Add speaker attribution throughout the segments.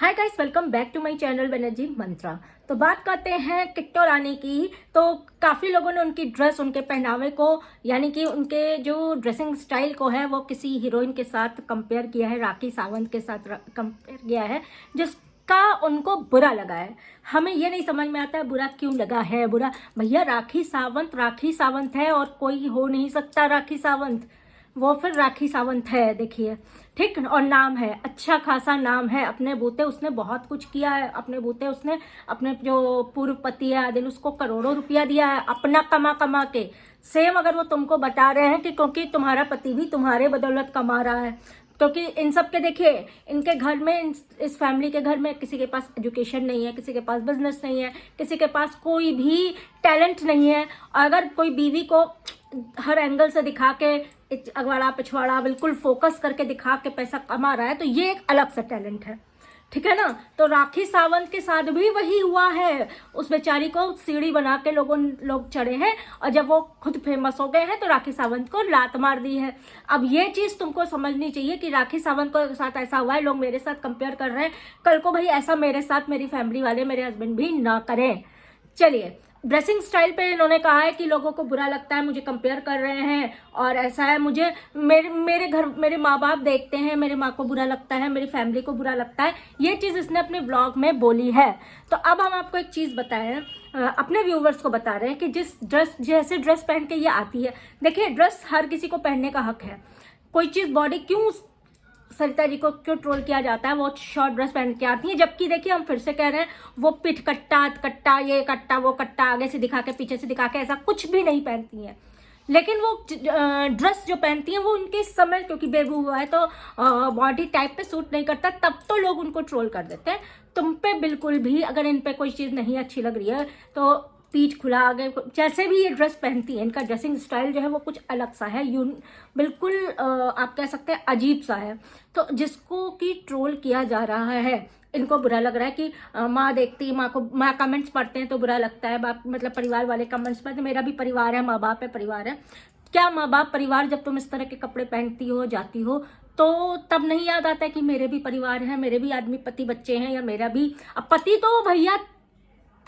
Speaker 1: Hi guys, welcome back to my channel Banerjee Mantra. तो बात करते हैं किट्टो रानी की। तो काफ़ी लोगों ने उनकी ड्रेस, उनके पहनावे को, यानी कि उनके जो ड्रेसिंग स्टाइल को है वो किसी हीरोइन के साथ कंपेयर किया है, राखी सावंत के साथ कंपेयर किया है, जिसका उनको बुरा लगा है। हमें ये नहीं समझ में आता है बुरा क्यों लगा है। बुरा भैया, राखी सावंत है और कोई हो नहीं सकता राखी सावंत। वो फिर राखी सावंत है, देखिए, ठीक। और नाम है, अच्छा खासा नाम है। अपने बूते उसने बहुत कुछ किया है। अपने बूते उसने अपने जो पूर्व पति है आदिल, उसको करोड़ों रुपया दिया है अपना कमा कमा के। सेम अगर वो तुमको बता रहे हैं कि क्योंकि तुम्हारा पति भी तुम्हारे बदौलत कमा रहा है, क्योंकि इन सब के देखिए, इनके घर में, इस फैमिली के घर में किसी के पास एजुकेशन नहीं है, किसी के पास बिजनेस नहीं है, किसी के पास कोई भी टैलेंट नहीं है। अगर कोई बीवी को हर एंगल से दिखा के, अगवाड़ा पिछवाड़ा बिल्कुल फोकस करके दिखा के पैसा कमा रहा है, तो ये एक अलग सा टैलेंट है, ठीक है ना। तो राखी सावंत के साथ भी वही हुआ है। उस बेचारी को सीढ़ी बना के लोग चढ़े हैं, और जब वो खुद फेमस हो गए हैं तो राखी सावंत को लात मार दी है। अब ये चीज़ तुमको समझनी चाहिए कि राखी सावंत को साथ ऐसा हुआ है, लोग मेरे साथ कंपेयर कर रहे हैं, कल को भाई ऐसा मेरे साथ, मेरी फैमिली वाले, मेरे हस्बैंड भी ना करें। चलिए, ड्रेसिंग स्टाइल पे इन्होंने कहा है कि लोगों को बुरा लगता है, मुझे कंपेयर कर रहे हैं और ऐसा है, मुझे मेरे घर मेरे माँ बाप देखते हैं, मेरे माँ को बुरा लगता है, मेरी फैमिली को बुरा लगता है। ये चीज़ इसने अपने ब्लॉग में बोली है। तो अब हम आपको एक चीज़ बताएं, अपने व्यूवर्स को बता रहे हैं कि जैसे ड्रेस पहन के ये आती है, देखिए, ड्रेस हर किसी को पहनने का हक है। कोई चीज़ बॉडी क्यों, सरिता जी को क्यों ट्रोल किया जाता है, वो शॉर्ट ड्रेस पहन के आती है, जबकि देखिए हम फिर से कह रहे हैं, वो पिठ कट्टा कट्टा, ये कट्टा वो कट्टा, आगे से दिखा के पीछे से दिखा के, ऐसा कुछ भी नहीं पहनती हैं। लेकिन वो ड्रेस जो पहनती हैं वो उनके समय, क्योंकि बेबू हुआ है तो बॉडी टाइप पे सूट नहीं करता, तब तो लोग उनको ट्रोल कर देते हैं। तुम पे बिल्कुल भी, अगर इन पे कोई चीज़ नहीं अच्छी लग रही है तो पीठ खुला, आगे जैसे भी ये ड्रेस पहनती है, इनका ड्रेसिंग स्टाइल जो है वो कुछ अलग सा है, बिल्कुल आप कह सकते हैं अजीब सा है। तो जिसको कि ट्रोल किया जा रहा है, इनको बुरा लग रहा है कि माँ देखती, माँ कमेंट्स पढ़ते हैं तो बुरा लगता है, बाप मतलब परिवार वाले कमेंट्स पढ़ते, मेरा भी परिवार है, माँ बाप है, परिवार है। क्या माँ बाप परिवार, जब तुम इस तरह के कपड़े पहनती हो, जाती हो, तो तब नहीं याद आता है कि मेरे भी परिवार है, मेरे भी आदमी पति बच्चे हैं, या मेरा भी, अब पति तो भैया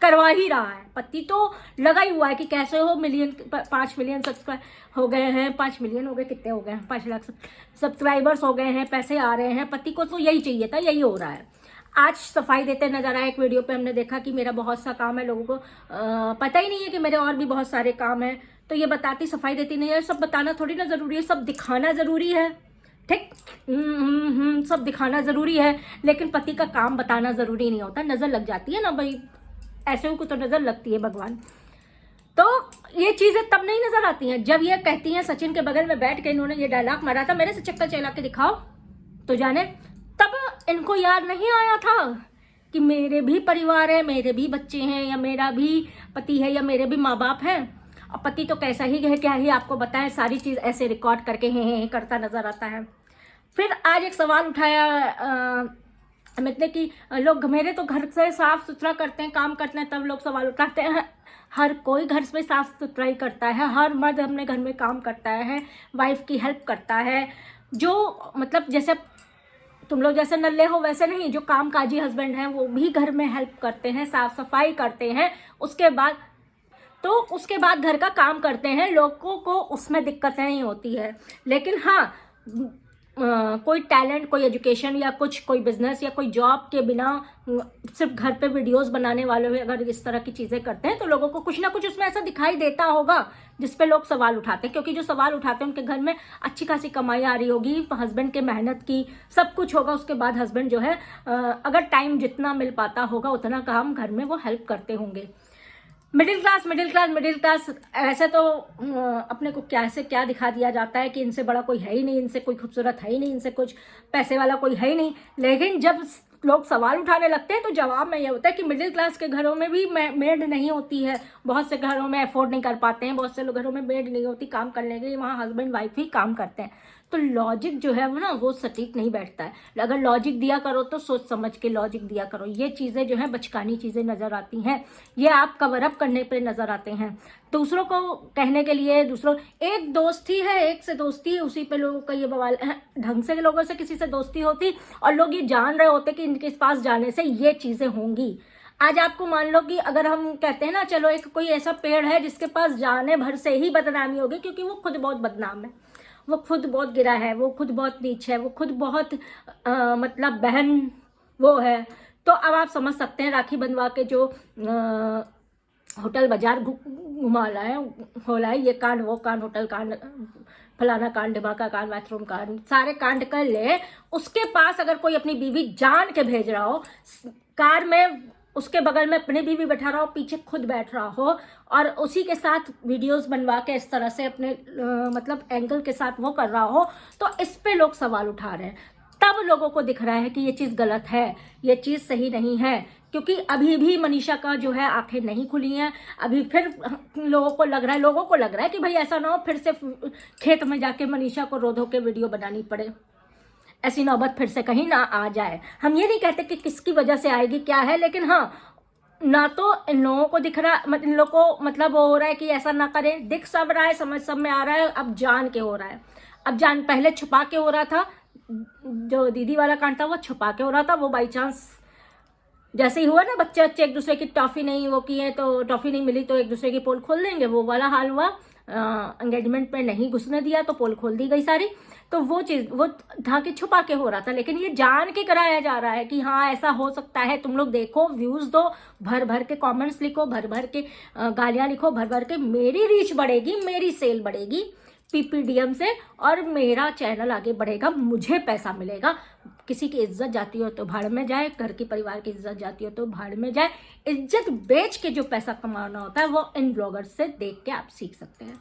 Speaker 1: करवा ही रहा है, पति तो लगा ही हुआ है कि कैसे हो, 5 मिलियन सब्सक्राइब हो गए हैं, 5 मिलियन हो गए, कितने हो गए हैं, 5 लाख सब्सक्राइबर्स हो गए हैं, पैसे आ रहे हैं, पति को तो यही चाहिए था, यही हो रहा है। आज सफाई देते नजर आए एक वीडियो पे, हमने देखा कि मेरा बहुत सा काम है, लोगों को पता ही नहीं है कि मेरे और भी बहुत सारे काम हैं, तो ये बताती सफाई देती नहीं है। सब बताना थोड़ी ना जरूरी है, सब दिखाना जरूरी है, ठीक। सब दिखाना जरूरी है, लेकिन पति का काम बताना जरूरी नहीं होता। नजर लग जाती है ना भाई, ऐसे को तो नजर लगती है भगवान। तो ये चीजें तब नहीं नजर आती हैं जब ये कहती हैं, सचिन के बगल में बैठ के इन्होंने ये डायलॉग मारा था, मेरे से चक्कर चला के दिखाओ तो जाने, तब इनको याद नहीं आया था कि मेरे भी परिवार है, मेरे भी बच्चे हैं, या मेरा भी पति है, या मेरे भी माँ बाप हैं। और पति तो कैसा ही है, क्या ही आपको बताएं, सारी चीज ऐसे रिकॉर्ड करके हे करता नजर आता है। फिर आज एक सवाल उठाया अमित ने कि लोग मेरे तो घर से साफ सुथरा करते हैं, काम करते हैं, तब लोग सवाल उठाते हैं। हर कोई घर में साफ सुथराई करता है, हर मर्द अपने घर में काम करता है, वाइफ की हेल्प करता है, जो मतलब जैसे तुम लोग जैसे नल्ले हो वैसे नहीं, जो कामकाजी हस्बैंड हैं वो भी घर में हेल्प करते हैं, साफ सफाई करते हैं, उसके बाद घर का काम करते हैं, लोगों को उसमें दिक्कत नहीं होती है। लेकिन हाँ, कोई टैलेंट, कोई एजुकेशन या कोई बिजनेस या कोई जॉब के बिना सिर्फ घर पे वीडियोस बनाने वाले हुए अगर इस तरह की चीज़ें करते हैं, तो लोगों को कुछ ना कुछ उसमें ऐसा दिखाई देता होगा जिस पे लोग सवाल उठाते हैं। क्योंकि जो सवाल उठाते हैं उनके घर में अच्छी खासी कमाई आ रही होगी, हस्बैंड के मेहनत की सब कुछ होगा, उसके बाद हस्बैंड जो है अगर टाइम जितना मिल पाता होगा उतना काम घर में वो हेल्प करते होंगे। मिडिल क्लास, ऐसे तो अपने को क्या दिखा दिया जाता है कि इनसे बड़ा कोई है ही नहीं, इनसे कोई खूबसूरत है ही नहीं, इनसे कुछ पैसे वाला कोई है ही नहीं। लेकिन जब लोग सवाल उठाने लगते हैं तो जवाब में ये होता है कि मिडिल क्लास के घरों में भी मेड नहीं होती है, बहुत से घरों में अफोर्ड नहीं कर पाते हैं, बहुत से घरों में मेड नहीं होती काम करने के लिए, वहाँ हस्बैंड वाइफ ही काम करते हैं। तो लॉजिक जो है वो ना वो सटीक नहीं बैठता है। अगर लॉजिक दिया करो तो सोच समझ के लॉजिक दिया करो। ये चीज़ें जो है बचकानी चीज़ें नज़र आती हैं, ये आप कवर अप करने पे नज़र आते हैं, दूसरों को कहने के लिए। दूसरों एक दोस्ती है, एक से दोस्ती है, उसी पे लोगों का ये बवाल। ढंग से लोगों से किसी से दोस्ती होती और लोग ये जान रहे होते कि इनके पास जाने से ये चीज़ें होंगी। आज आपको मान लो कि अगर हम कहते हैं ना, चलो एक कोई ऐसा पेड़ है जिसके पास जाने भर से ही बदनामी होगी, क्योंकि वो खुद बहुत बदनाम है, वो खुद बहुत गिरा है, वो खुद बहुत नीच है, वो खुद बहुत मतलब बहन वो है। तो अब आप समझ सकते हैं राखी बंधवा के जो होटल बाजार घुमा रहा है, हो रहा है, ये कांड वो कांड, होटल कांड, फलाना कांड, ढिमाका कांड, बाथरूम कांड, सारे कांड कर ले। उसके पास अगर कोई अपनी बीवी जान के भेज रहा हो, कार में उसके बगल में अपनी बीवी बैठा रहा हो, पीछे खुद बैठ रहा हो, और उसी के साथ वीडियोस बनवा के इस तरह से अपने मतलब एंगल के साथ वो कर रहा हो, तो इस पे लोग सवाल उठा रहे हैं। तब लोगों को दिख रहा है कि ये चीज़ गलत है, ये चीज़ सही नहीं है, क्योंकि अभी भी मनीषा का जो है आंखें नहीं खुली हैं। अभी फिर लोगों को लग रहा है कि भाई ऐसा ना हो फिर से खेत में जाके मनीषा को रो धो के वीडियो बनानी पड़े, ऐसी नौबत फिर से कहीं ना आ जाए। हम ये नहीं कहते कि किसकी वजह से आएगी क्या है, लेकिन हाँ, ना तो इन लोगों को दिख रहा, इन लोगों को मतलब वो हो रहा है कि ऐसा ना करें, दिख सब रहा है, समझ सब में आ रहा है, अब जान के हो रहा है। अब जान, पहले छुपा के हो रहा था, जो दीदी वाला कांड था वो छुपा के हो रहा था, वो बाई चांस जैसे ही हुआ ना, बच्चे एक दूसरे की टॉफी नहीं वो किए, तो टॉफी नहीं मिली तो एक दूसरे की पोल खोल देंगे, वो वाला हाल हुआ। एंगेजमेंट में नहीं घुसने दिया तो पोल खोल दी गई सारी। तो वो चीज़ वो था कि छुपा के हो रहा था, लेकिन ये जान के कराया जा रहा है कि हाँ ऐसा हो सकता है, तुम लोग देखो, व्यूज़ दो, भर भर के कमेंट्स लिखो, भर भर के गालियाँ लिखो, भर भर के, मेरी रीच बढ़ेगी, मेरी सेल बढ़ेगी PPDM से, और मेरा चैनल आगे बढ़ेगा, मुझे पैसा मिलेगा। किसी की इज्जत जाती हो तो भाड़ में जाए, घर की परिवार की इज्जत जाती हो तो भाड़ में जाए। इज्जत बेच के जो पैसा कमाना होता है वो इन ब्लॉगर्स से देख के आप सीख सकते हैं,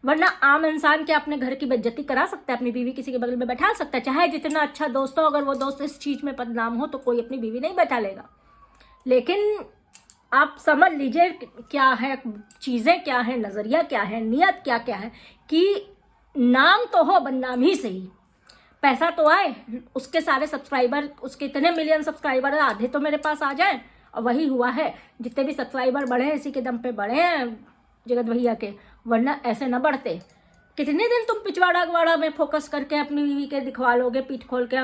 Speaker 1: वरना आम इंसान के अपने घर की बेइज्जती करा सकता है, अपनी बीवी किसी के बगल में बैठा सकता है, चाहे जितना अच्छा दोस्त हो, अगर वो दोस्त इस चीज़ में बदनाम हो तो कोई अपनी बीवी नहीं बैठा लेगा। लेकिन आप समझ लीजिए क्या है चीज़ें, क्या है नज़रिया, क्या है नियत, क्या क्या है, कि नाम तो हो, बदनाम ही सही, पैसा तो आए, उसके सारे सब्सक्राइबर, उसके इतने मिलियन सब्सक्राइबर है, आधे तो मेरे पास आ जाए। और वही हुआ है, जितने भी सब्सक्राइबर बढ़े हैं इसी के दम पे बढ़े हैं जगत भैया के, वरना ऐसे न बढ़ते। कितने दिन तुम पिछवाड़ा अगवाड़ा में फोकस करके अपनी बीवी के दिखवा लोगे, पीठ खोल के,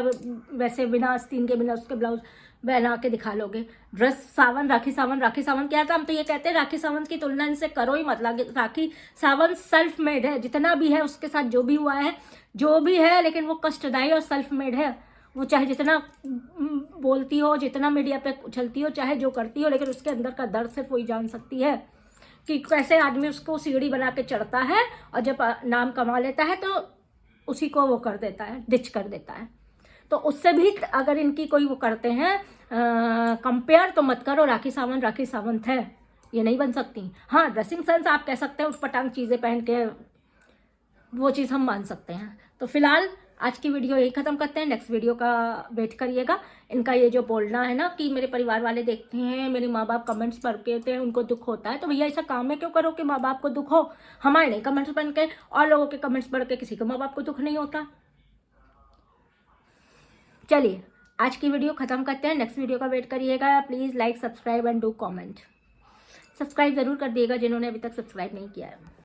Speaker 1: वैसे बिना आस्तीन के, बिना उसके ब्लाउज बना के दिखा लोगे। ड्रेस सावन, राखी सावन क्या था, हम तो ये कहते हैं राखी सावंत की तुलना इनसे करो ही मत। राखी सावंत सेल्फ मेड है, जितना भी है उसके साथ जो भी हुआ है, जो भी है, लेकिन वो कष्टदायी और सेल्फ मेड है। वो चाहे जितना बोलती हो, जितना मीडिया पे उछलती हो, चाहे जो करती हो, लेकिन उसके अंदर का दर्द सिर्फ वही जान सकती है कि कैसे आदमी उसको सीढ़ी बना के चढ़ता है, और जब नाम कमा लेता है तो उसी को वो कर देता है, डिच कर देता है। तो उससे भी अगर इनकी कोई वो करते हैं कंपेयर, तो मत करो। राखी सावंत है, ये नहीं बन सकती। हाँ, ड्रेसिंग सेंस आप कह सकते हैं, उटपटांग चीज़ें पहन के, वो चीज़ हम मान सकते हैं। तो फिलहाल आज की वीडियो यही ख़त्म करते हैं, नेक्स्ट वीडियो का वेट करिएगा। इनका ये जो बोलना है ना कि मेरे परिवार वाले देखते हैं, मेरे माँ बाप कमेंट्स पढ़ के होते हैं, उनको दुख होता है, तो भैया ऐसा काम है क्यों करो कि माँ बाप को दुख हो। हमारे नहीं कमेंट्स पढ़ के और लोगों के कमेंट्स पढ़ के किसी को माँ बाप को दुख नहीं होता। चलिए आज की वीडियो ख़त्म करते हैं, नेक्स्ट वीडियो का वेट करिएगा। Please like, subscribe and do comment. Subscribe ज़रूर कर दिएगा जिन्होंने अभी तक सब्सक्राइब नहीं किया है।